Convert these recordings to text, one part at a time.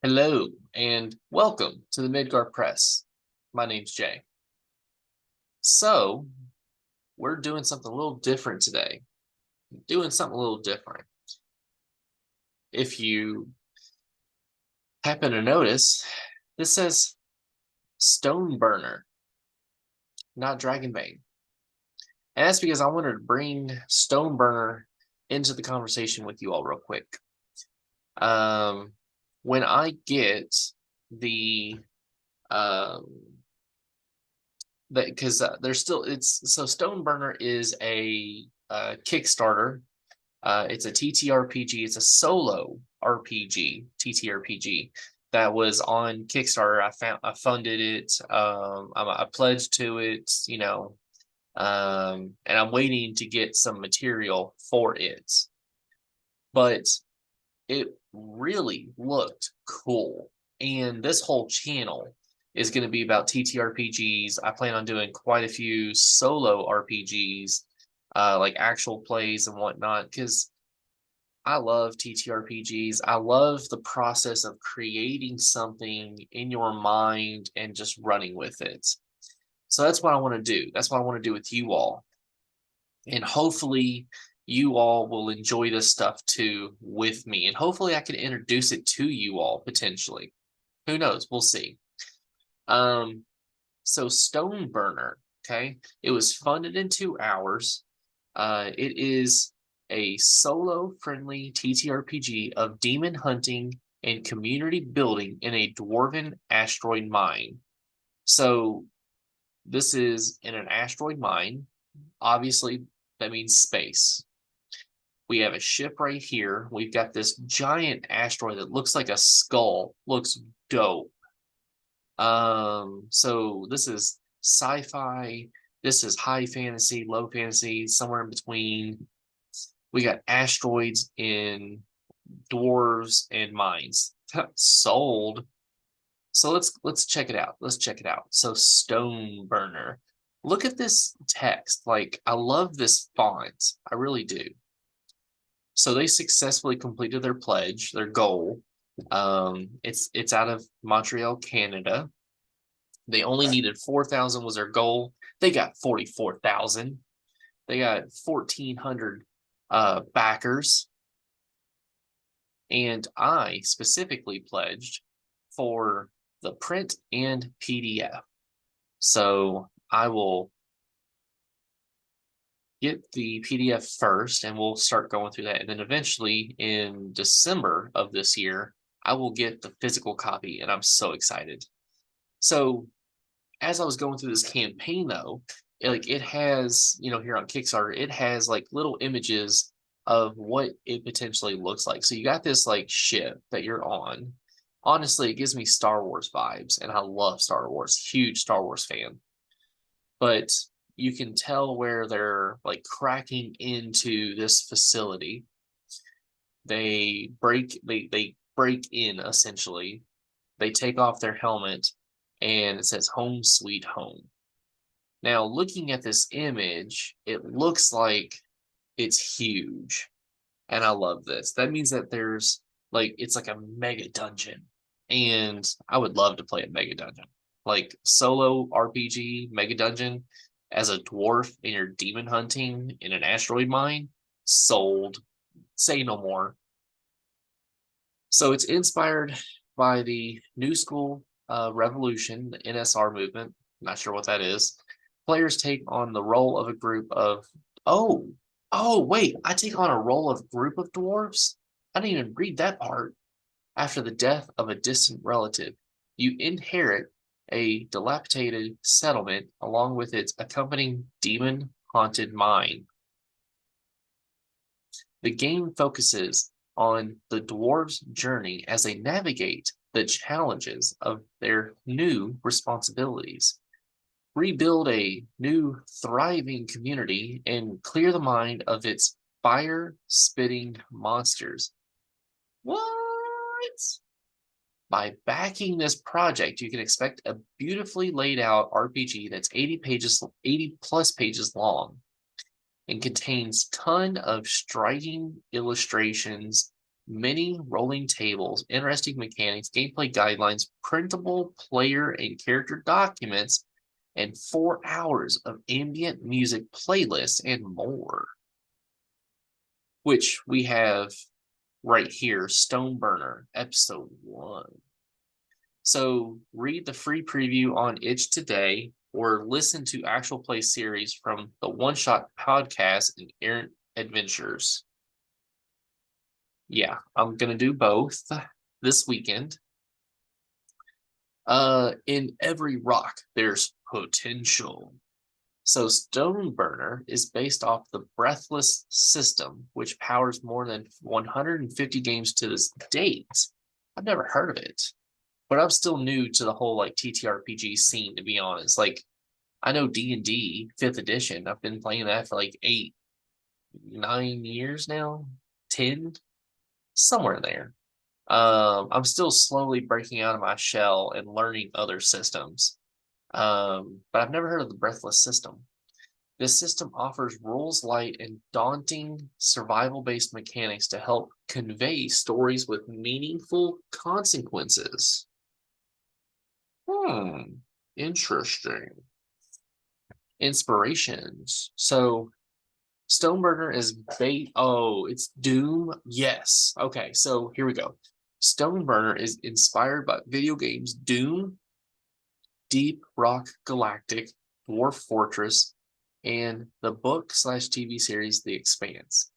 Hello and welcome to the Midgar Press. My name's Jay. So, we're doing something a little different today. Doing something a little different. If you happen to notice, this says Stoneburner, not Dragonbane. And that's because I wanted to bring Stoneburner into the conversation with you all real quick. When I get the because there's still Stoneburner is a Kickstarter. It's a TTRPG. It's a solo RPG, TTRPG that was on Kickstarter. I funded it. I pledged to it. And I'm waiting to get some material for it. But it really looked cool, and this whole channel is going to be about TTRPGs. I plan on doing quite a few solo RPGs, like actual plays and whatnot, because I love TTRPGs. I love the process of creating something in your mind and just running with it. So that's what I want to do. That's what I want to do with you all. And hopefully you all will enjoy this stuff too with me. And hopefully I can introduce it to you all potentially. Who knows? We'll see. So Stoneburner, okay, it was funded in 2 hours. It is a solo-friendly TTRPG of demon hunting and community building in a dwarven asteroid mine. So this is in an asteroid mine. Obviously, that means space. We have a ship right here. We've got this giant asteroid that looks like a skull. Looks dope. So this is sci-fi. This is high fantasy, low fantasy, somewhere in between. We got asteroids in dwarves and mines. Sold. So let's check it out. Let's check it out. So Stoneburner. Look at this text. Like, I love this font. I really do. So they successfully completed their pledge, their goal. It's out of Montreal, Canada. They only needed 4,000 was their goal. They got 44,000. They got 1,400 backers. And I specifically pledged for the print and PDF. So I will get the PDF first and we'll start going through that. And then eventually in December of this year, I will get the physical copy, and I'm so excited. So as I was going through this campaign though, it has, here on Kickstarter, it has like little images of what it potentially looks like. So you got this like ship that you're on. Honestly, it gives me Star Wars vibes, and I love Star Wars, huge Star Wars fan. But you can tell where they're like cracking into this facility. They break in essentially. They take off their helmet and it says home sweet home. Now, looking at this image, it looks like it's huge. And I love this. That means that there's it's like a mega dungeon. And I would love to play a mega dungeon. Like solo RPG, mega dungeon as a dwarf and you're demon hunting in an asteroid mine. Sold. Say no more. So it's inspired by the New School Revolution, the NSR movement. Not sure what that is. Players take on the role of a group of wait, I take on a role of group of dwarves? I didn't even read that part. After the death of a distant relative, you inherit a dilapidated settlement along with its accompanying demon-haunted mine. The game focuses on the dwarves' journey as they navigate the challenges of their new responsibilities, rebuild a new thriving community, and clear the mind of its fire-spitting monsters. What? By backing this project, you can expect a beautifully laid out RPG that's 80 plus pages long and contains ton of striking illustrations Many rolling tables, interesting mechanics, gameplay guidelines, printable player and character documents, and 4 hours of ambient music playlists and more. Which we have right here, Stoneburner, episode 1. So read the free preview on itch today or listen to actual play series from the One Shot podcast and Errant Adventures. Yeah, I'm gonna do both this weekend. In every rock, there's potential. So Stoneburner is based off the Breathless system, which powers more than 150 games to this date. I've never heard of it, but I'm still new to the whole like TTRPG scene, to be honest. Like I know D&D 5th edition. I've been playing that for like 8, 9 years now, 10, somewhere there. I'm still slowly breaking out of my shell and learning other systems. But I've never heard of the Breathless system. This system offers rules light and daunting survival-based mechanics to help convey stories with meaningful consequences. Interesting. Inspirations. So Stoneburner is it's Doom. Yes. Okay, so here we go. Stoneburner is inspired by video games Doom, Deep Rock Galactic, Dwarf Fortress, and the book/TV series The Expanse.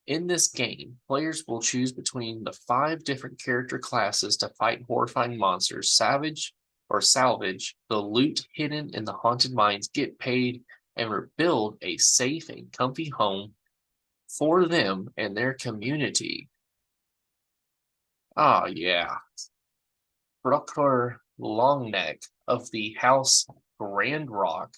In this game, players will choose between the 5 different character classes to fight horrifying monsters, salvage the loot hidden in the haunted mines, get paid, and rebuild a safe and comfy home for them and their community. Ah, yeah. Brooker Longneck of the House Grand Rock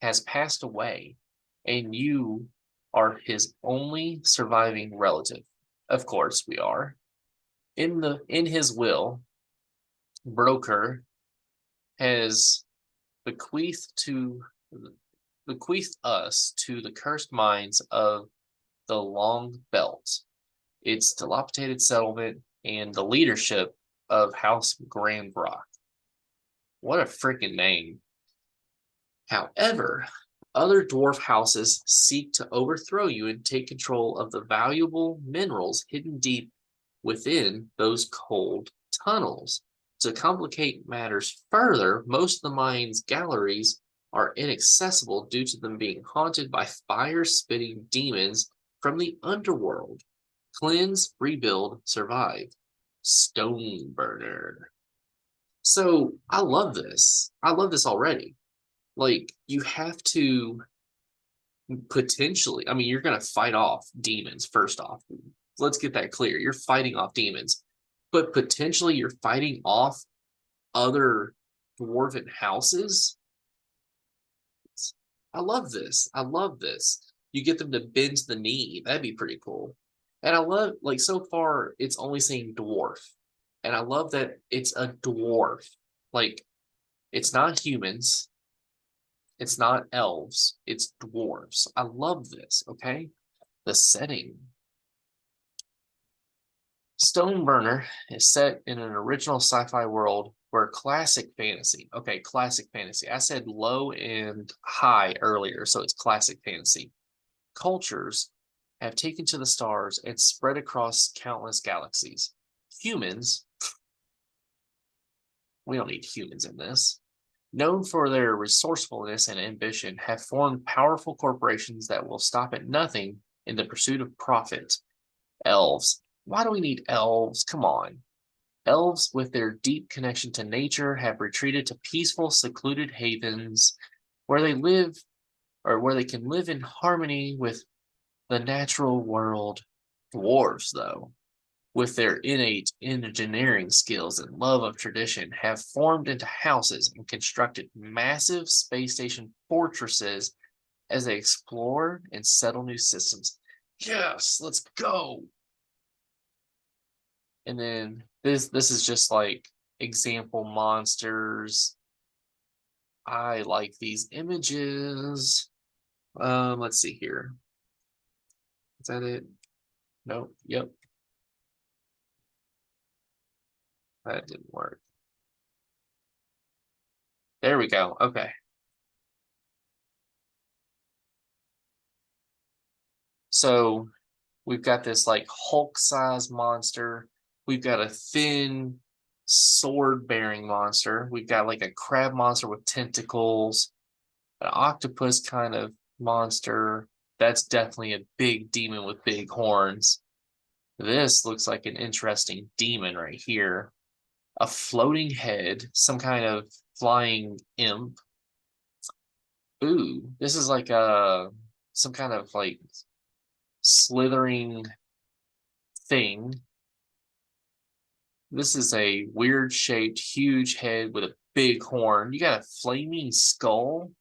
has passed away, and you are his only surviving relative. Of course, we are. In his will, Broker has bequeathed us to the cursed mines of the Long Belt, its dilapidated settlement, and the leadership of House Grand Rock. What a freaking name. However, other dwarf houses seek to overthrow you and take control of the valuable minerals hidden deep within those cold tunnels. To complicate matters further, most of the mine's galleries are inaccessible due to them being haunted by fire-spitting demons from the underworld. Cleanse, rebuild, survive. Stoneburner. So I love this. I love this already. Like, you have to potentially, I mean, you're going to fight off demons first off. Let's get that clear. You're fighting off demons, but potentially you're fighting off other dwarven houses. I love this. I love this. You get them to bend the knee. That'd be pretty cool. And I love, like, so far, it's only saying dwarf. And I love that it's a dwarf. Like, it's not humans. It's not elves. It's dwarves. I love this, okay? The setting. Stoneburner is set in an original sci-fi world where classic fantasy. Okay, classic fantasy. I said low and high earlier, so it's classic fantasy. Cultures have taken to the stars and spread across countless galaxies. Humans, we don't need humans in this, known for their resourcefulness and ambition, have formed powerful corporations that will stop at nothing in the pursuit of profit. Elves. Why do we need elves? Come on. Elves, with their deep connection to nature, have retreated to peaceful, secluded havens where they live, or where they can live in harmony with the natural world. Dwarves, though, with their innate engineering skills and love of tradition, have formed into houses and constructed massive space station fortresses as they explore and settle new systems. Yes, let's go. And then this is just like example monsters. I like these images. Let's see here. Is that it? Nope. Yep. That didn't work. There we go. Okay. So we've got this like Hulk-sized monster. We've got a thin sword-bearing monster. We've got like a crab monster with tentacles, an octopus kind of monster. That's definitely a big demon with big horns. This looks like an interesting demon right here. A floating head, some kind of flying imp. Ooh, this is like a some kind of like slithering thing. This is a weird shaped, huge head with a big horn. You got a flaming skull.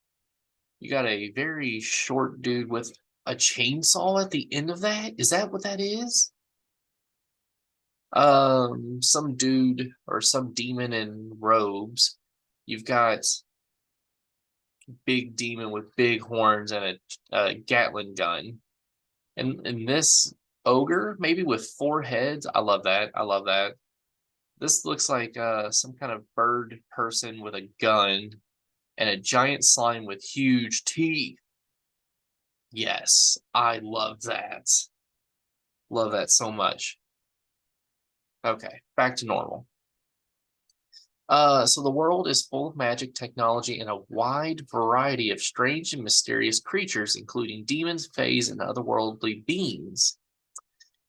You got a very short dude with a chainsaw at the end of that. Is that what that is? Some dude or some demon in robes. You've got big demon with big horns and a Gatling gun. And this ogre, maybe with four heads. I love that. I love that. This looks like some kind of bird person with a gun and a giant slime with huge teeth. Yes, I love that. Love that so much. Okay, back to normal. So the world is full of magic, technology, and a wide variety of strange and mysterious creatures, including demons, fays, and otherworldly beings.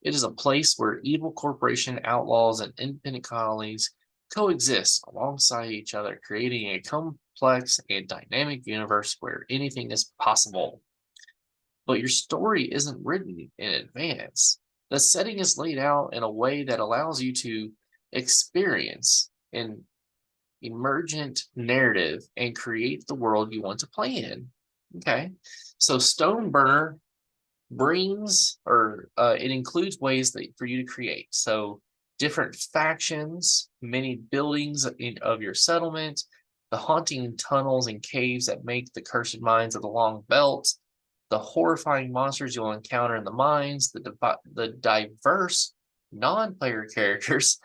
It is a place where evil corporation outlaws and independent colonies coexist alongside each other, creating a complex and dynamic universe where anything is possible. But your story isn't written in advance. The setting is laid out in a way that allows you to experience an emergent narrative and create the world you want to play in. Okay. So Stoneburner brings or it includes ways that for you to create. So different factions, many buildings of your settlement, the haunting tunnels and caves that make the cursed mines of the Long Belt, the horrifying monsters you'll encounter in the mines, the diverse non-player characters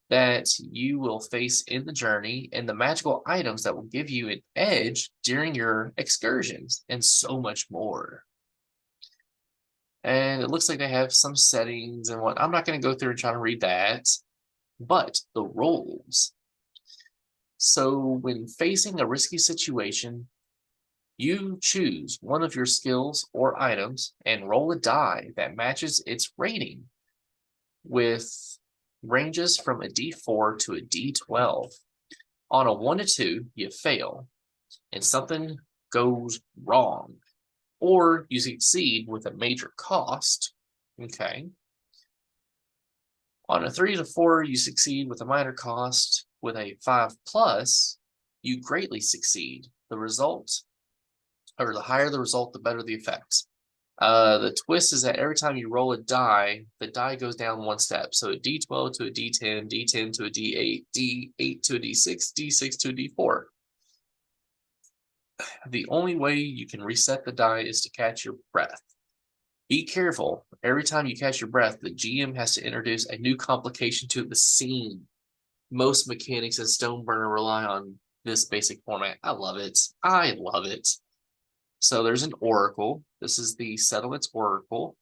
that you will face in the journey, and the magical items that will give you an edge during your excursions, and so much more. And it looks like they have some settings and what. I'm not going to go through and try to read that, but the roles. So when facing a risky situation, you choose one of your skills or items and roll a die that matches its rating with ranges from a D4 to a D12. On a 1 to 2, you fail and something goes wrong, or you succeed with a major cost. Okay. On a 3 to 4, you succeed with a minor cost. With a 5 plus, you greatly succeed. The result, or the higher the result, the better the effect. The twist is that every time you roll a die, the die goes down one step. So a D12 to a D10, D10 to a D8, D8 to a D6, D6 to a D4. The only way you can reset the die is to catch your breath. Be careful. Every time you catch your breath, the GM has to introduce a new complication to the scene. Most mechanics in Stoneburner rely on this basic format. I love it. I love it. So there's an oracle. This is the settlement's oracle.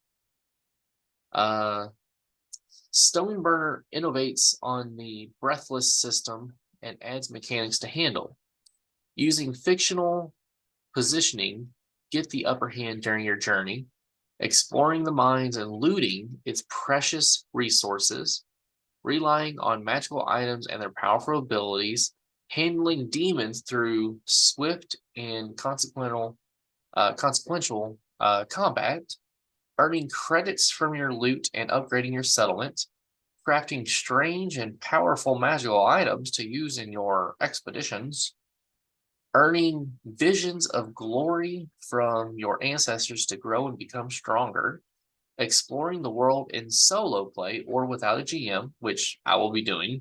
Stoneburner innovates on the breathless system and adds mechanics to handle. Using fictional positioning, get the upper hand during your journey, exploring the mines and looting its precious resources, relying on magical items and their powerful abilities, handling demons through swift and consequential combat, earning credits from your loot and upgrading your settlement, crafting strange and powerful magical items to use in your expeditions, earning visions of glory from your ancestors to grow and become stronger, exploring the world in solo play or without a GM, which I will be doing.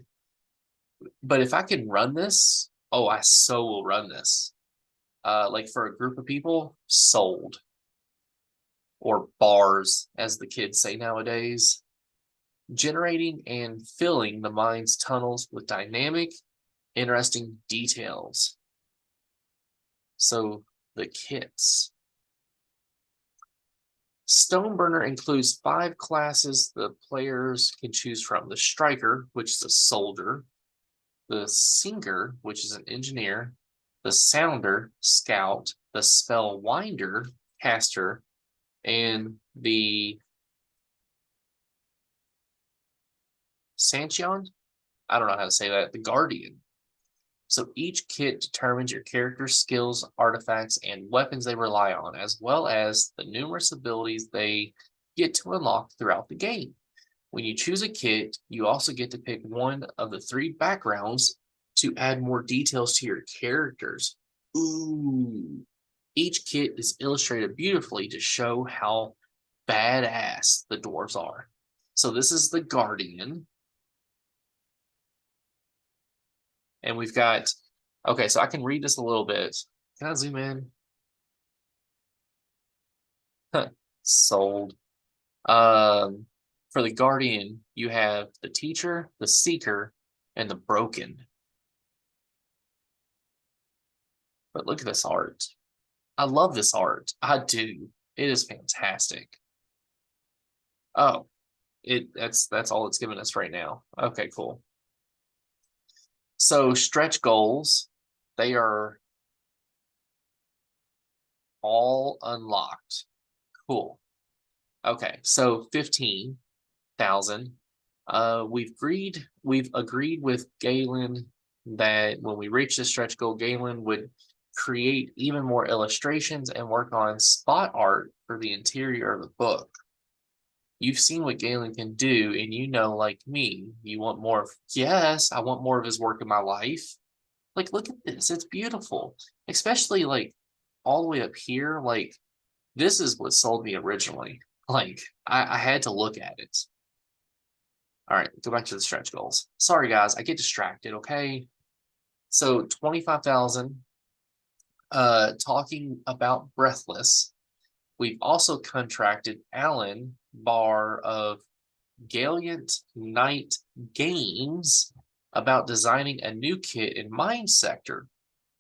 But if I can run this, oh, I so will run this. Like for a group of people, sold. Or bars, as the kids say nowadays. generating and filling the mind's tunnels with dynamic, interesting details. So the kits. Stoneburner includes 5 classes the players can choose from: the Striker, which is a soldier, the Singer, which is an engineer, the Sounder, scout, the Spellwinder, caster, and the Sancheon? I don't know how to say that, the Guardian. So each kit determines your character's skills, artifacts, and weapons they rely on, as well as the numerous abilities they get to unlock throughout the game. When you choose a kit, you also get to pick one of the 3 backgrounds to add more details to your characters. Ooh. Each kit is illustrated beautifully to show how badass the dwarves are. So this is the Guardian. And we've got, okay, so I can read this a little bit. Can I zoom in? Sold. For the Guardian, you have the Teacher, the Seeker, and the Broken. But look at this art. I love this art. I do. It is fantastic. Oh, that's all it's giving us right now. Okay, cool. So stretch goals, they are all unlocked. Cool. Okay, so 15,000. We've agreed with Galen that when we reach the stretch goal, Galen would create even more illustrations and work on spot art for the interior of the book. You've seen what Galen can do, and you know, like me, you want more of, yes, I want more of his work in my life. Like, look at this. It's beautiful. Especially like all the way up here. Like, this is what sold me originally. Like, I had to look at it. All right, go back to the stretch goals. Sorry, guys, I get distracted, okay? So 25,000, talking about Breathless. We've also contracted Alan Barr of Gallant Knight Games about designing a new kit in Mine Sector.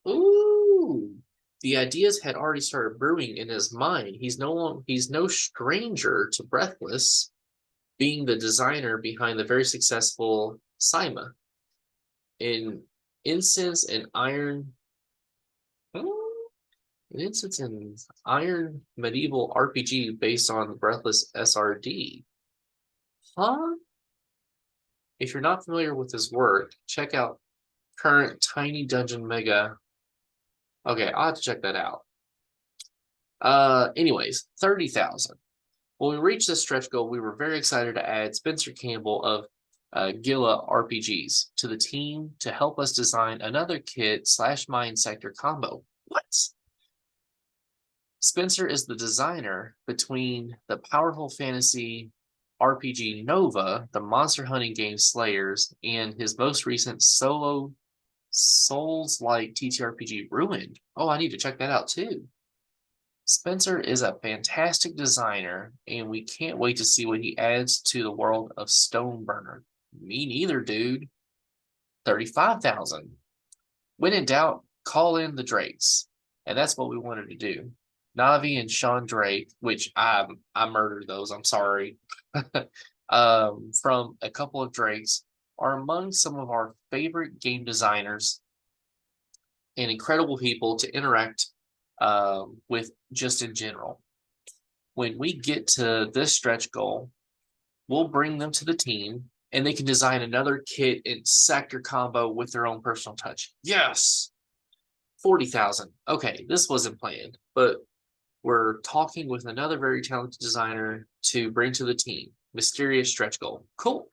Ooh, the ideas had already started brewing in his mind. He's no stranger to Breathless, being the designer behind the very successful Sima in Incense and Iron. An Incense and Iron medieval RPG based on Breathless SRD. Huh? If you're not familiar with his work, check out current Tiny Dungeon Mega. Okay, I'll have to check that out. Anyways, 30,000. When we reached this stretch goal, we were very excited to add Spencer Campbell of Gilla RPGs to the team to help us design another kit / Mine Sector combo. What? Spencer is the designer between the powerful fantasy RPG Nova, the monster hunting game Slayers, and his most recent solo Souls-like TTRPG Ruined. Oh, I need to check that out too. Spencer is a fantastic designer, and we can't wait to see what he adds to the world of Stoneburner. Me neither, dude. 35,000. When in doubt, call in the Drakes. And that's what we wanted to do. Navi and Sean Drake, which I murdered those, I'm sorry. From a couple of Drakes, are among some of our favorite game designers and incredible people to interact with just in general. When we get to this stretch goal, we'll bring them to the team and they can design another kit and sector combo with their own personal touch. Yes. 40,000. Okay, this wasn't planned, but we're talking with another very talented designer to bring to the team. Mysterious stretch goal. Cool.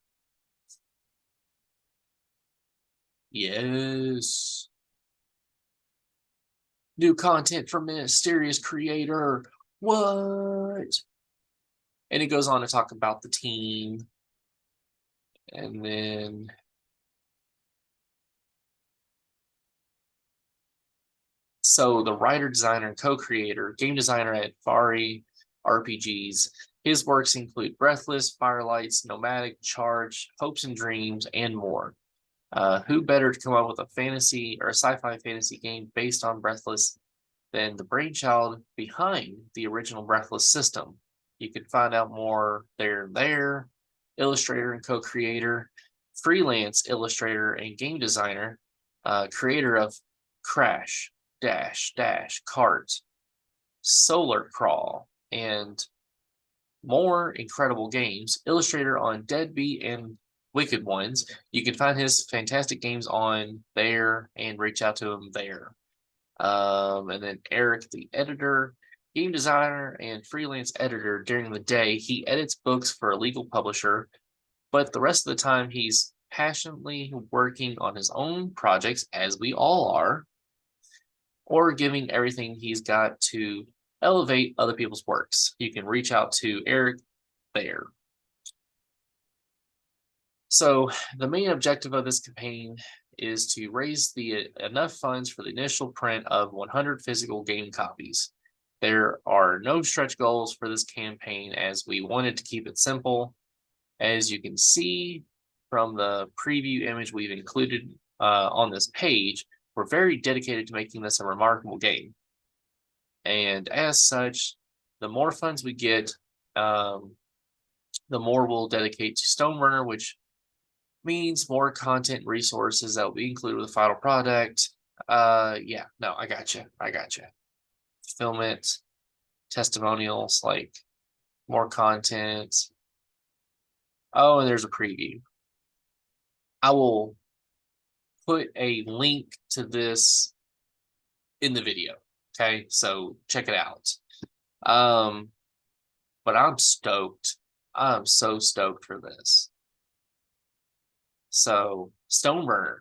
Yes. New content from mysterious creator. What? And it goes on to talk about the team. And then so the writer, designer, and co-creator, game designer at Fari RPGs, His works include Breathless, Firelights, Nomadic, Charge, Hopes and Dreams, and more. Who better to come up with a fantasy or a sci-fi fantasy game based on Breathless than the brainchild behind the original Breathless system? You can find out more there. Illustrator and co-creator, freelance illustrator and game designer, creator of Crash, Cart, Solar Crawl, and more incredible games. Illustrator on Deadbeat and Wicked Ones. You can find his fantastic games on there and reach out to him there. And then Eric, the editor, game designer, and freelance editor during the day. He edits books for a legal publisher, but the rest of the time he's passionately working on his own projects, as we all are, or giving everything he's got to elevate other people's works. You can reach out to Eric there. So the main objective of this campaign is to raise enough funds for the initial print of 100 physical game copies. There are no stretch goals for this campaign as we wanted to keep it simple. As you can see from the preview image we've included on this page, we're very dedicated to making this a remarkable game. And as such, the more funds we get, the more we'll dedicate to Stoneburner, which means more content resources that will be included with the final product. Yeah, no, I got you. Fulfillment, testimonials, like more content. Oh, and there's a preview. I will put a link to this in the video. Okay, so check it out. But I'm stoked. I'm so stoked for this. So, Stoneburner.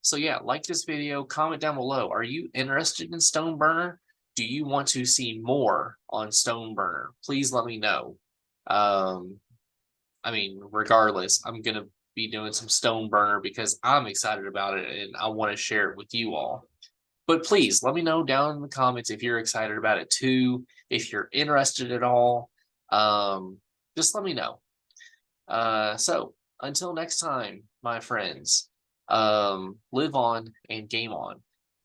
So yeah, like this video, comment down below. Are you interested in Stoneburner? Do you want to see more on Stoneburner? Please let me know. I mean, regardless, I'm gonna be doing some Stoneburner because I'm excited about it and I want to share it with you all. But please let me know down in the comments if you're excited about it too, if you're interested at all. Just let me know. So until next time, my friends, live on and game on.